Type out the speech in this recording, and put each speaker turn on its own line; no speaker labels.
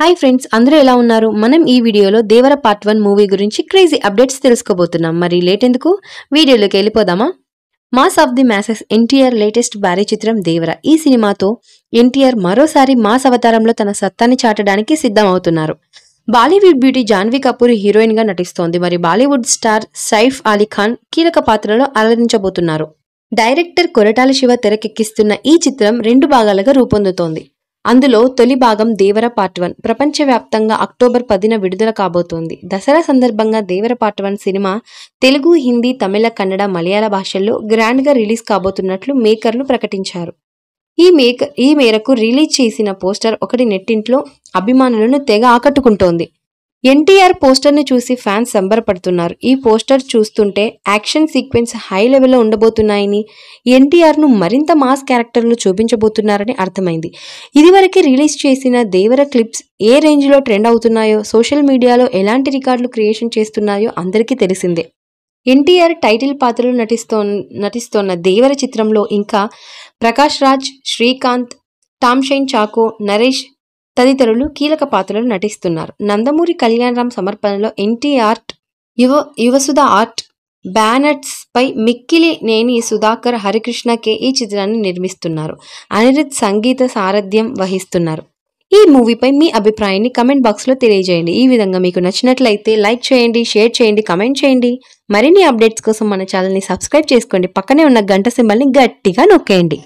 Hi friends, అందరూ ఎలా ఉన్నారు? మనం ఈ వీడియోలో దేవర పార్ట్ 1 మూవీ గురించి క్రేజీ అప్డేట్స్ తెలుసుకోబోతున్నాం. మరి లేట్ ఎందుకు, వీడియోలోకి వెళ్ళిపోదామా? Mass of the masses NTR latest భారీ చిత్రం దేవర. ఈ సినిమాతో ఎన్టీఆర్ మరోసారి మాస్ అవతారంలో తన సత్తాని చాటడానికి సిద్ధమవుతున్నారు. బాలీవుడ్ బ్యూటీ జాన్వీ కపూర్ హీరోయిన్ గా నటిస్తోంది. మరి బాలీవుడ్ స్టార్ సైఫ్ అలీ ఖాన్ కీలక పాత్రలో అలరించబోతున్నారు. డైరెక్టర్ కొరటాల శివ తెరకెక్కిస్తున్న ఈ చిత్రం 2 భాగాలుగా రూపొందుతోంది. అందులో తొలి భాగం దేవర పార్ట్ 1 ప్రపంచవ్యాప్తంగా అక్టోబర్ 10న విడుదల కాబోతోంది. దసరా సందర్భంగా దేవర పార్ట్ 1 సినిమా తెలుగు, హిందీ, తమిళ, కన్నడ, మలయాళ భాషల్లో గ్రాండ్ గా రిలీజ్ కాబోతున్నట్లు మేకర్లు ప్రకటించారు. ఈ మేరకు రిలీజ్ చేసిన పోస్టర్ ఒకటి నెట్టింట్లో అభిమానులను తెగ ఆకట్టుకుంటోంది. ఎన్టీఆర్ పోస్టర్ ను చూసి ఫ్యాన్స్ సంబరపడుతున్నారు. ఈ పోస్టర్ చూస్తుంటే యాక్షన్ సీక్వెన్స్ హై లెవెల్లో ఉండబోతున్నాయని, ఎన్టీఆర్ ను మరింత మాస్ క్యారెక్టర్లు చూపించబోతున్నారని అర్థమైంది. ఇదివరకే రిలీజ్ చేసిన దేవర క్లిప్స్ ఏ రేంజ్ లో ట్రెండ్ అవుతున్నాయో, సోషల్ మీడియాలో ఎలాంటి రికార్డులు క్రియేషన్ చేస్తున్నాయో అందరికీ తెలిసిందే. ఎన్టీఆర్ టైటిల్ పాత్రలో నటిస్తోన్న దేవర చిత్రంలో ఇంకా ప్రకాష్ రాజ్, శ్రీకాంత్, టామ్ షైన్ చాకో, నరేష్ తదితరులు కీలక పాత్రలు నటిస్తున్నారు. నందమూరి కళ్యాణరామ్ సమర్పణలో ఎన్టీఆర్ యువసుధ ఆర్ట్ బ్యానర్స్ పై మిక్కిలినేని సుధాకర్, హరికృష్ణ కే ఈ చిత్రాన్ని నిర్మిస్తున్నారు. అనిరుద్ సంగీత సారథ్యం వహిస్తున్నారు. ఈ మూవీపై మీ అభిప్రాయాన్ని కమెంట్ బాక్స్ లో తెలియజేయండి. ఈ విధంగా మీకు నచ్చినట్లయితే లైక్ చేయండి, షేర్ చేయండి, కమెంట్ చేయండి. మరిన్ని అప్డేట్స్ కోసం మన ఛానల్ ని సబ్స్క్రైబ్ చేసుకోండి. పక్కనే ఉన్న గంట సింబల్ ని గట్టిగా నొక్కేయండి.